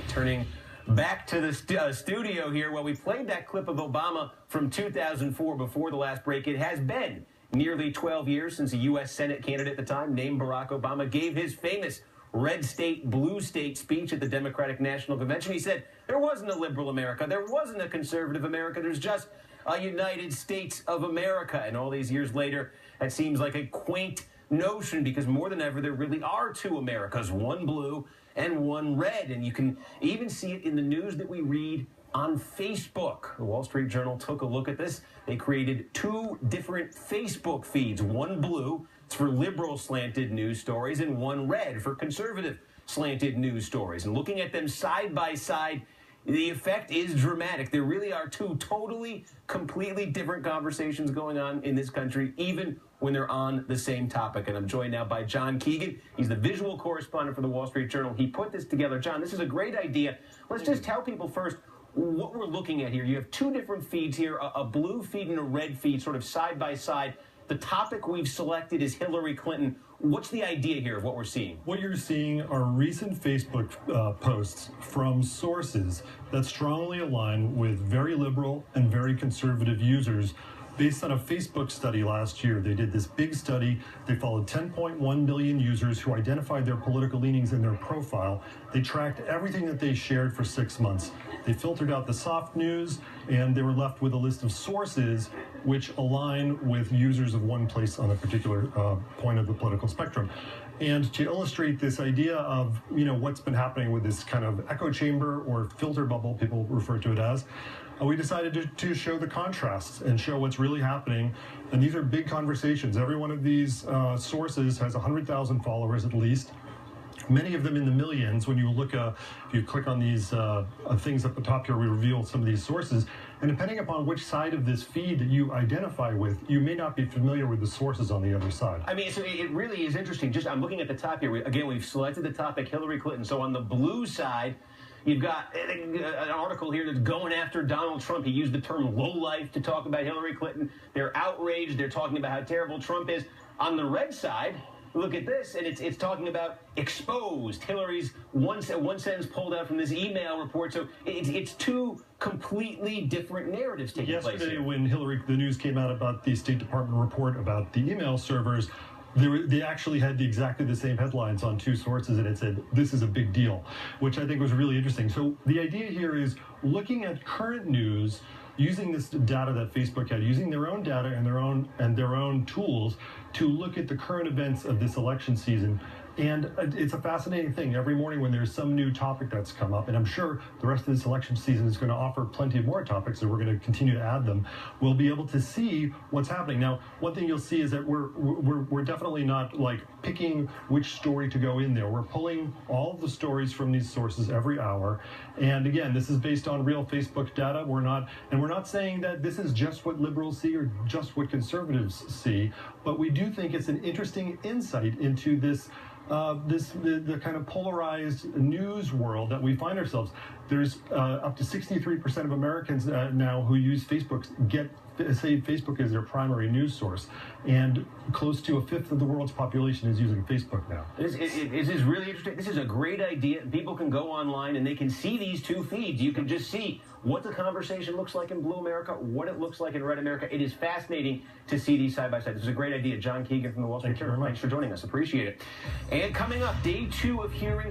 Turning back to the studio here, well, we played that clip of Obama from 2004 before the last break. It has been nearly 12 years since a U.S. Senate candidate at the time, named Barack Obama, gave his famous red state, blue state speech at the Democratic National Convention. He said, there wasn't a liberal America, there wasn't a conservative America, there's just a United States of America. And all these years later, that seems like a quaint notion, because more than ever, there really are two Americas, one blue and one red. And you can even see it in the news that we read on Facebook. The Wall Street Journal took a look at this. They created two different Facebook feeds, one blue, it's for liberal slanted news stories, and one red for conservative slanted news stories. And looking at them side by side, the effect is dramatic. There really are two totally, completely different conversations going on in this country, even when they're on the same topic. And I'm joined now by John Keegan. He's the visual correspondent for the Wall Street Journal. He put this together. John, this is a great idea. Let's just tell people first what we're looking at here. You have two different feeds here, a blue feed and a red feed, sort of side by side. The topic we've selected is Hillary Clinton. What's the idea here of what we're seeing? What you're seeing are recent Facebook posts from sources that strongly align with very liberal and very conservative users. Based on a Facebook study last year, they did this big study. They followed 10.1 million users who identified their political leanings in their profile. They tracked everything that they shared for 6 months. They filtered out the soft news, and they were left with a list of sources which align with users of one place on a particular point of the political spectrum. And to illustrate this idea of, what's been happening with this kind of echo chamber or filter bubble, people refer to it as, we decided to show the contrasts and show what's really happening. And these are big conversations. Every one of these sources has 100,000 followers at least. Many of them in the millions. When you look, if you click on these things at the top here, we reveal some of these sources. And depending upon which side of this feed that you identify with, you may not be familiar with the sources on the other side. I mean, so it really is interesting. I'm looking at the top here. Again, we've selected the topic Hillary Clinton. So on the blue side, you've got an article here that's going after Donald Trump. He used the term lowlife to talk about Hillary Clinton. They're outraged. They're talking about how terrible Trump is. On the red side, look at this, and it's talking about exposed. Hillary's one sentence pulled out from this email report. So it's two completely different narratives taking place. Yesterday, when the news came out about the State Department report about the email servers, they actually had exactly the same headlines on two sources, and it said, this is a big deal, which I think was really interesting. So the idea here is looking at current news, using this data that Facebook had, using their own data and their own tools to look at the current events of this election season. And it's a fascinating thing. Every morning when there's some new topic that's come up, and I'm sure the rest of this election season is going to offer plenty of more topics, and we're going to continue to add them, we'll be able to see what's happening. Now, one thing you'll see is that we're definitely not like picking which story to go in there. We're pulling all of the stories from these sources every hour. And again, this is based on real Facebook data. We're not saying that this is just what liberals see or just what conservatives see, but we do think it's an interesting insight into this the kind of polarized news world that we find ourselves. There's up to 63% of Americans now who use Facebook say Facebook is their primary news source, and close to a fifth of the world's population is using Facebook now. This is really interesting. This is a great idea. People can go online and they can see these two feeds. You can just see what the conversation looks like in Blue America, what it looks like in Red America. It is fascinating to see these side by side. This is a great idea. John Keegan from the Wall Street Journal. Thanks for joining us. Appreciate it. And coming up, day 2 of hearings.